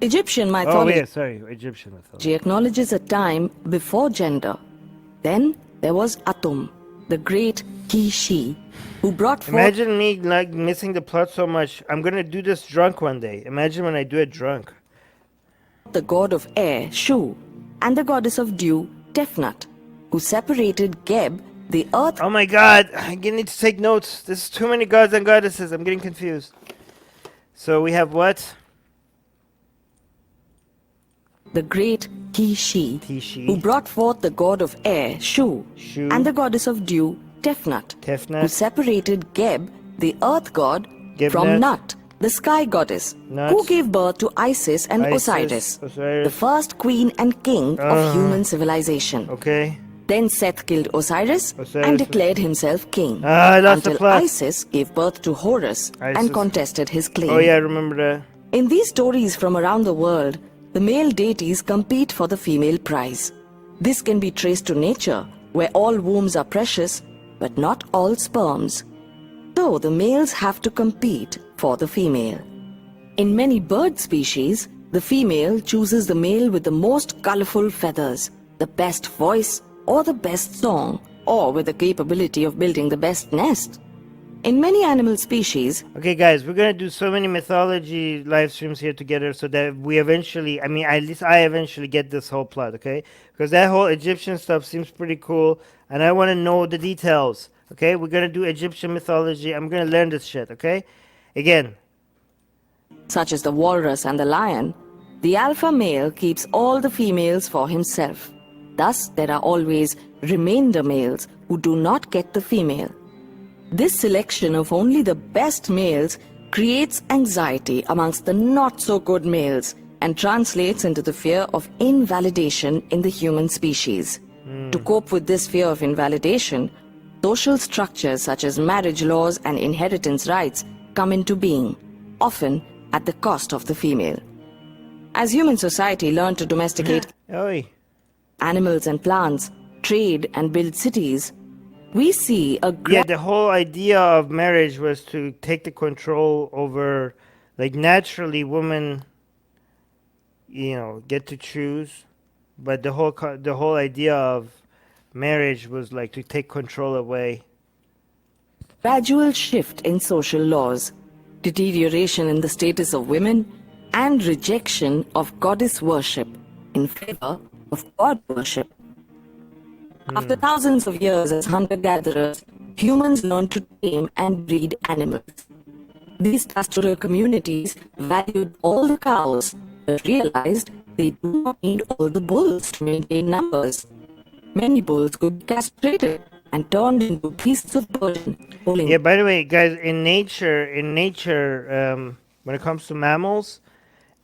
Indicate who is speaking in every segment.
Speaker 1: Egyptian
Speaker 2: Oh,
Speaker 1: mythology
Speaker 2: yeah, sorry. Egyptian mythology.
Speaker 1: acknowledges a time before gender. Then there was Atum, the great he-she, who brought forth
Speaker 2: Imagine me like missing the plot so much. I'm gonna do this drunk one day. Imagine when I do it drunk.
Speaker 1: the god of air, Shu, and the goddess of dew, Tefnut, who separated Geb, the earth
Speaker 2: Oh my god, I need to take notes. There's too many gods and goddesses. I'm getting confused. So we have what?
Speaker 1: the great he-she,
Speaker 2: Tishi.
Speaker 1: who brought forth the god of air, Shu,
Speaker 2: Shu.
Speaker 1: and the goddess of dew, Tefnut,
Speaker 2: Tefnut.
Speaker 1: who separated Geb, the earth god,
Speaker 2: Gebnut.
Speaker 1: from Nut, the sky goddess,
Speaker 2: Nut.
Speaker 1: who gave birth to Isis and
Speaker 2: Isis,
Speaker 1: Osiris, the first queen and king of human civilization.
Speaker 2: Okay.
Speaker 1: Then Seth killed Osiris and declared himself king,
Speaker 2: I lost the
Speaker 1: until
Speaker 2: plot.
Speaker 1: Isis gave birth to Horus
Speaker 2: Isis.
Speaker 1: and contested his claim.
Speaker 2: Oh yeah, I remember that.
Speaker 1: In these stories from around the world, the male deities compete for the female prize. This can be traced to nature, where all wombs are precious, but not all sperms. So the males have to compete for the female. In many bird species, the female chooses the male with the most colorful feathers, the best voice, or the best song, or with the capability of building the best nest. In many animal species,
Speaker 2: Okay, guys, we're gonna do so many mythology live streams here together so that we eventually, I mean, at least I eventually get this whole plot, okay? Because that whole Egyptian stuff seems pretty cool, and I want to know the details, okay? We're gonna do Egyptian mythology. I'm gonna learn this shit, okay? Again,
Speaker 1: such as the walrus and the lion, the alpha male keeps all the females for himself. Thus, there are always remainder males who do not get the female. This selection of only the best males creates anxiety amongst the not-so-good males and translates into the fear of invalidation in the human species. To cope with this fear of invalidation, social structures such as marriage laws and inheritance rights come into being, often at the cost of the female. As human society learned to domesticate
Speaker 2: oi.
Speaker 1: animals and plants, trade and build cities, we see a
Speaker 2: Yeah, the whole idea of marriage was to take the control over, like, naturally women, you know, get to choose, but the whole idea of marriage was like to take control away.
Speaker 1: gradual shift in social laws, deterioration in the status of women, and rejection of goddess worship in favor of god worship. After thousands of years as hunter-gatherers, humans learned to tame and breed animals. These pastoral communities valued all the cows, but realized they do not need all the bulls to maintain numbers. Many bulls could be castrated and turned into beasts of burden.
Speaker 2: Yeah, by the way, guys, in nature, when it comes to mammals,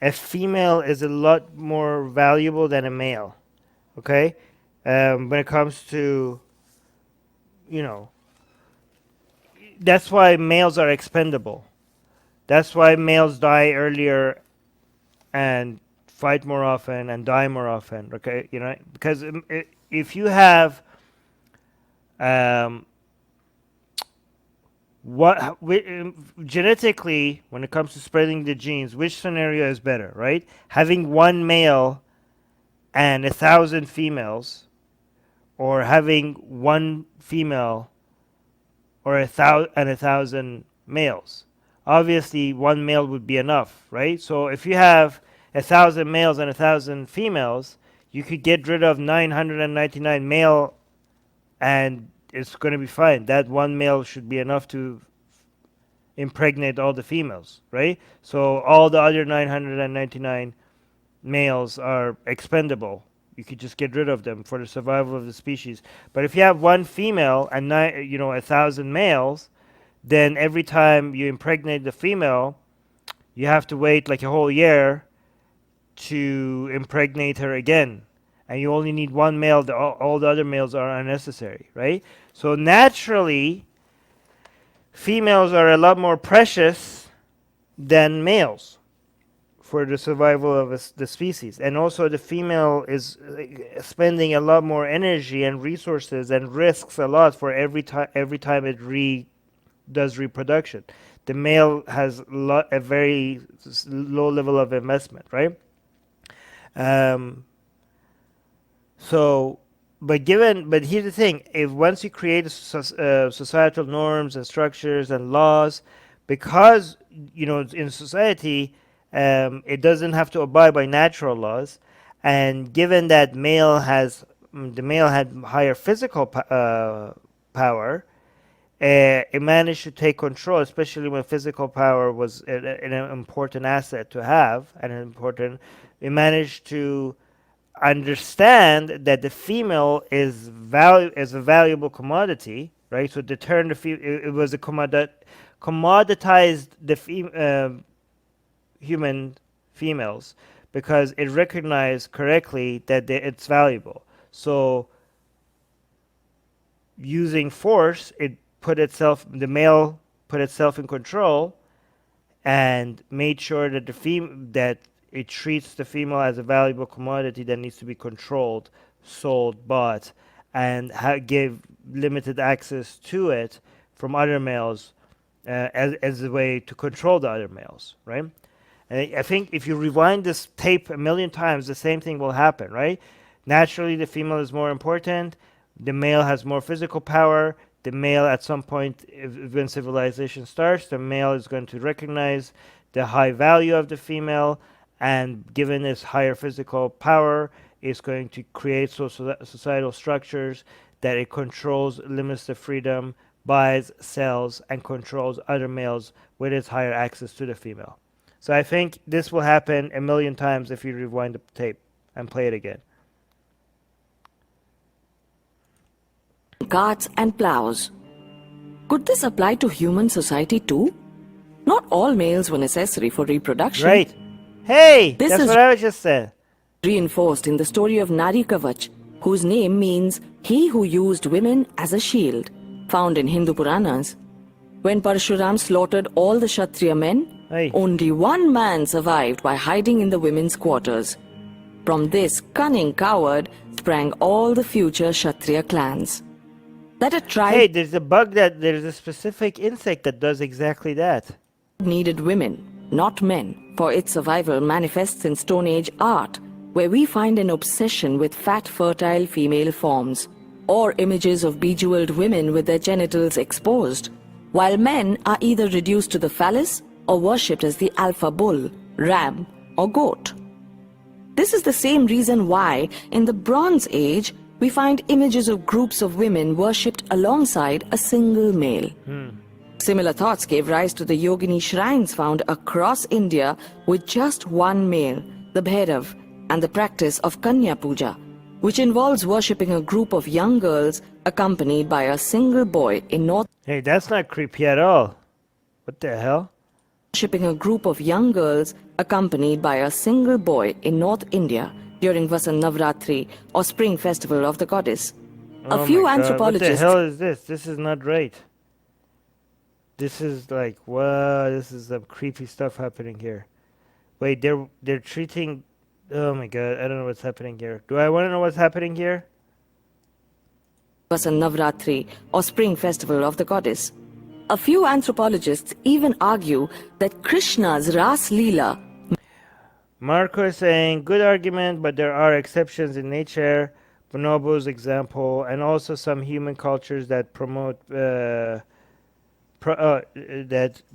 Speaker 2: a female is a lot more valuable than a male. Okay, when it comes to, you know, that's why males are expendable. That's why males die earlier and fight more often and die more often. Okay, you know, because if you have genetically, when it comes to spreading the genes, which scenario is better, right? Having one male and 1,000 females, or having one female or 1,000 males? Obviously, one male would be enough, right? So if you have 1,000 males and 1,000 females, you could get rid of 999 male, and it's going to be fine. That one male should be enough to impregnate all the females, right? So all the other 999 males are expendable. You could just get rid of them for the survival of the species. But if you have one female and 1,000 males, then every time you impregnate the female, you have to wait like a whole year to impregnate her again. And you only need one male. All the other males are unnecessary, right? So naturally, females are a lot more precious than males for the survival of the species. And also the female is spending a lot more energy and resources and risks a lot for every time it does reproduction. the male has a very low level of investment, right? Um, so, but here's the thing: if once you create societal norms and structures and laws, because in society, it doesn't have to abide by natural laws, and given that the male had higher physical power, it managed to take control, especially when physical power was an important asset to have, and it managed to understand that the female is a valuable commodity, right? So to turn it was a commoditized human females because it recognized correctly that it's valuable. So using force, the male put itself in control and made sure that that it treats the female as a valuable commodity that needs to be controlled, sold, bought, and give limited access to it from other males as a way to control the other males, right? And I think if you rewind this tape a million times, the same thing will happen, right? Naturally, the female is more important. The male has more physical power. The male, at some point, when civilization starts, the male is going to recognize the high value of the female, and given its higher physical power, is going to create societal structures that it controls, limits the freedom, buys, sells, and controls other males with its higher access to the female. So I think this will happen a million times if you rewind the tape and play it again.
Speaker 1: Carts and plows. Could this apply to human society too? Not all males were necessary for reproduction.
Speaker 2: Right. Hey,
Speaker 1: This
Speaker 2: that's
Speaker 1: is
Speaker 2: what I just said.
Speaker 1: reinforced in the story of Nari Kavach, whose name means he who used women as a shield, found in Hindu Puranas. When Parshuram slaughtered all the Kshatriya men,
Speaker 2: Hey.
Speaker 1: only one man survived by hiding in the women's quarters. From this cunning coward sprang all the future Kshatriya clans. That a tribe
Speaker 2: Hey, there's a specific insect that does exactly that.
Speaker 1: needed women, not men, for its survival manifests in Stone Age art, where we find an obsession with fat, fertile female forms, or images of bejeweled women with their genitals exposed, while men are either reduced to the phallus or worshipped as the alpha bull, ram, or goat. This is the same reason why, in the Bronze Age, we find images of groups of women worshipped alongside a single male. Similar thoughts gave rise to the yogini shrines found across India with just one male, the Bhairav, and the practice of Kanya Puja, which involves worshipping a group of young girls accompanied by a single boy in North
Speaker 2: Hey, that's not creepy at all. What the hell?
Speaker 1: worshipping a group of young girls accompanied by a single boy in North India during Vasant Navratri or Spring Festival of the goddess.
Speaker 2: Oh
Speaker 1: A few
Speaker 2: my God,
Speaker 1: anthropologists
Speaker 2: what the hell is this? This is not right. This is like, wow, this is some creepy stuff happening here. Wait, they're treating. Oh my God, I don't know what's happening here. Do I want to know what's happening here?
Speaker 1: Vasant Navratri or Spring Festival of the goddess. A few anthropologists even argue that Krishna's Ras Leela
Speaker 2: Marco is saying, good argument, but there are exceptions in nature. Bonobo's example, and also some human cultures that promote that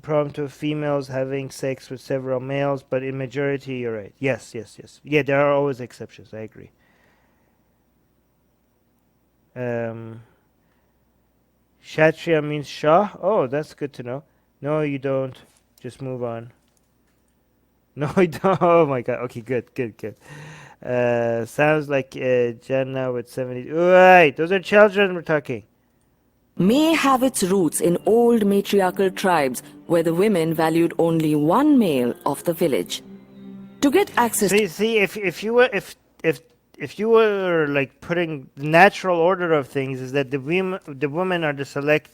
Speaker 2: prompt to females having sex with several males, but in majority, you're right. Yes. Yeah, there are always exceptions. I agree. Kshatriya means Shah. Oh, that's good to know. No, you don't. Just move on. No, I don't. Oh my God. Okay, good. Sounds like Jannah with 70. Right, those are children we're talking.
Speaker 1: may have its roots in old matriarchal tribes where the women valued only one male of the village. To get access
Speaker 2: See, if you were like putting the natural order of things is that the women are the select,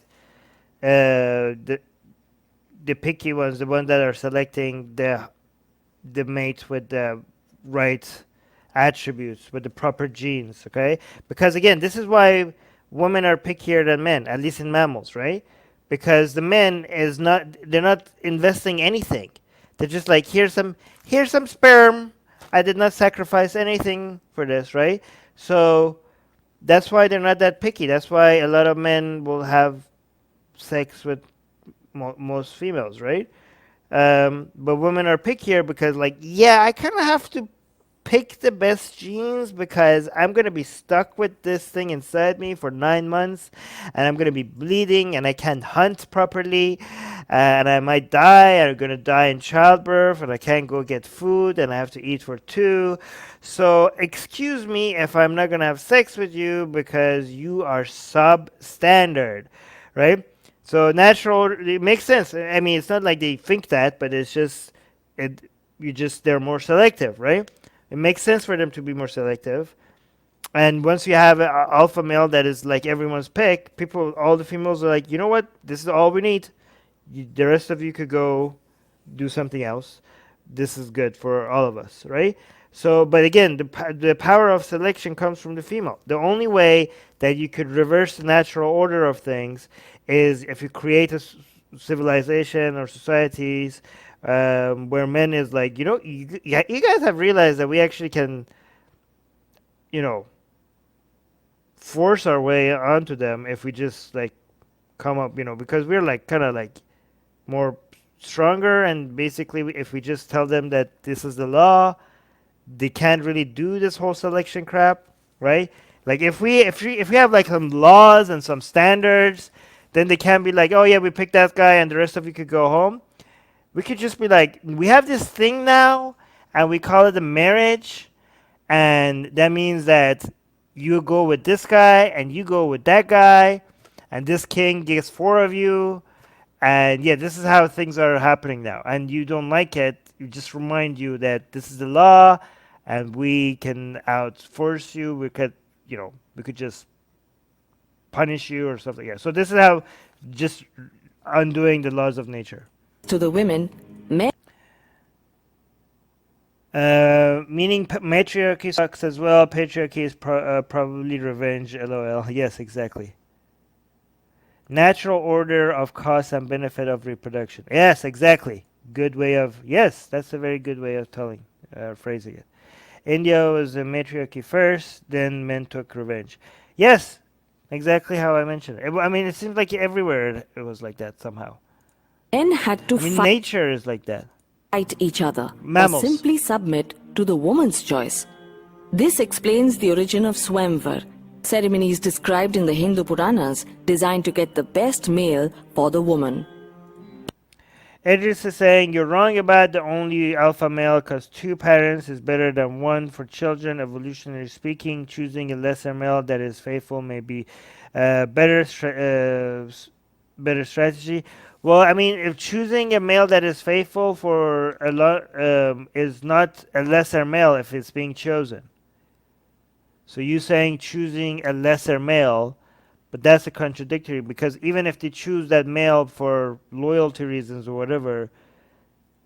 Speaker 2: the picky ones, the ones that are selecting the mate with the right attributes, with the proper genes. Okay, because again, this is why women are pickier than men, at least in mammals, right? because the men is not, they're not investing anything. They're just like, here's some sperm. I did not sacrifice anything for this, right? So that's why they're not that picky. That's why a lot of men will have sex with most females, right? But women are pickier because, like, yeah, I kind of have to pick the best genes because I'm going to be stuck with this thing inside me for 9 months, and I'm going to be bleeding, and I can't hunt properly, and I might die. I'm going to die in childbirth, and I can't go get food, and I have to eat for two. So excuse me if I'm not going to have sex with you because you are substandard, right? So natural, it makes sense. I mean, it's not like they think that, but it's just it. They're more selective, right? It makes sense for them to be more selective. And once you have an alpha male that is like everyone's pick, all the females are like, you know what? This is all we need. The rest of you could go do something else. This is good for all of us, right? So, but again, the power of selection comes from the female. The only way that you could reverse the natural order of things is if you create a civilization or societies where men is like, you guys have realized that we actually can, you know, force our way onto them if we just like come up, because we're like kind of like more stronger, and basically if we just tell them that this is the law, they can't really do this whole selection crap, right? Like if we have like some laws and some standards, then they can't be like, oh yeah, we picked that guy and the rest of you could go home. We could just be like, we have this thing now, and we call it a marriage, and that means that you go with this guy and you go with that guy, and this king gets four of you, and yeah, this is how things are happening now. And you don't like it, you just remind you that this is the law, and we can outforce you. We could just punish you or something. Yeah. So this is how just undoing the laws of nature.
Speaker 1: To the women, men
Speaker 2: Meaning matriarchy sucks as well. Patriarchy is probably revenge. LOL. Yes, exactly. Natural order of cause and benefit of reproduction. Yes, exactly. Good way of. Yes, that's a very good way of phrasing it. India was a matriarchy first, then men took revenge. Yes, exactly how I mentioned it. I mean, it seems like everywhere it was like that somehow.
Speaker 1: had to
Speaker 2: I mean, nature is like that.
Speaker 1: fight each other
Speaker 2: Mammals.
Speaker 1: or simply submit to the woman's choice. This explains the origin of Swamvar, ceremonies described in the Hindu Puranas designed to get the best male for the woman.
Speaker 2: Idris is saying you're wrong about the only alpha male because two parents is better than one for children. Evolutionary speaking, choosing a lesser male that is faithful may be better strategy. Well, I mean, if choosing a male that is faithful for a lot is not a lesser male if it's being chosen. So you saying choosing a lesser male, but that's a contradictory, because even if they choose that male for loyalty reasons or whatever,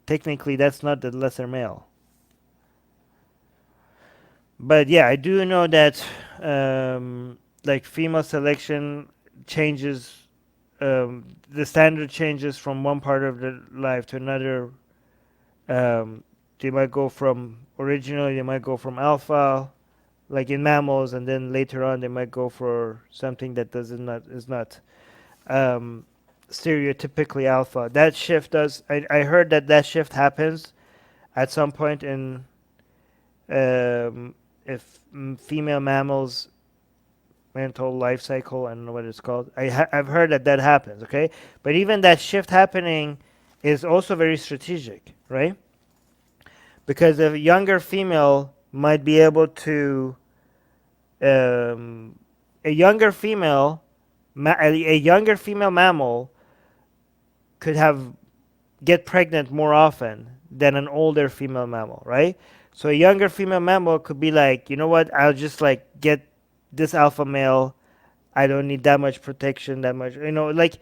Speaker 2: technically that's not the lesser male. But yeah, I do know that like female selection changes, the standard changes from one part of the life to another. They might go from alpha, like in mammals, and then later on they might go for something that is not stereotypically alpha. That shift does. I heard that shift happens at some point in if female mammals mental life cycle. I don't know what it's called. I've heard that happens. Okay, but even that shift happening is also very strategic, right? Because a younger female might be able to a younger female mammal could get pregnant more often than an older female mammal, right? So a younger female mammal could be like, you know what, I'll just like get this alpha male. I don't need that much protection, that much, like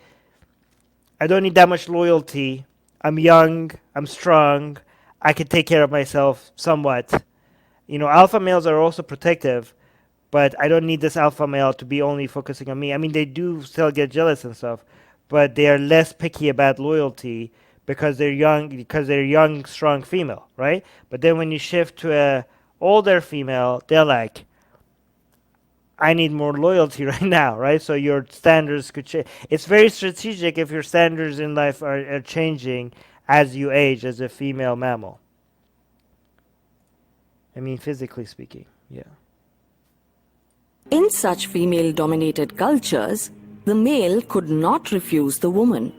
Speaker 2: I don't need that much loyalty. I'm young, I'm strong, I can take care of myself somewhat. Alpha males are also protective, but I don't need this alpha male to be only focusing on me. I mean, they do still get jealous and stuff, but they are less picky about loyalty because they're young, strong female, right? But then when you shift to a older female, they're like, I need more loyalty right now, right? So your standards could change. It's very strategic if your standards in life are changing as you age as a female mammal. I mean, physically speaking, yeah.
Speaker 1: In such female-dominated cultures, the male could not refuse the woman.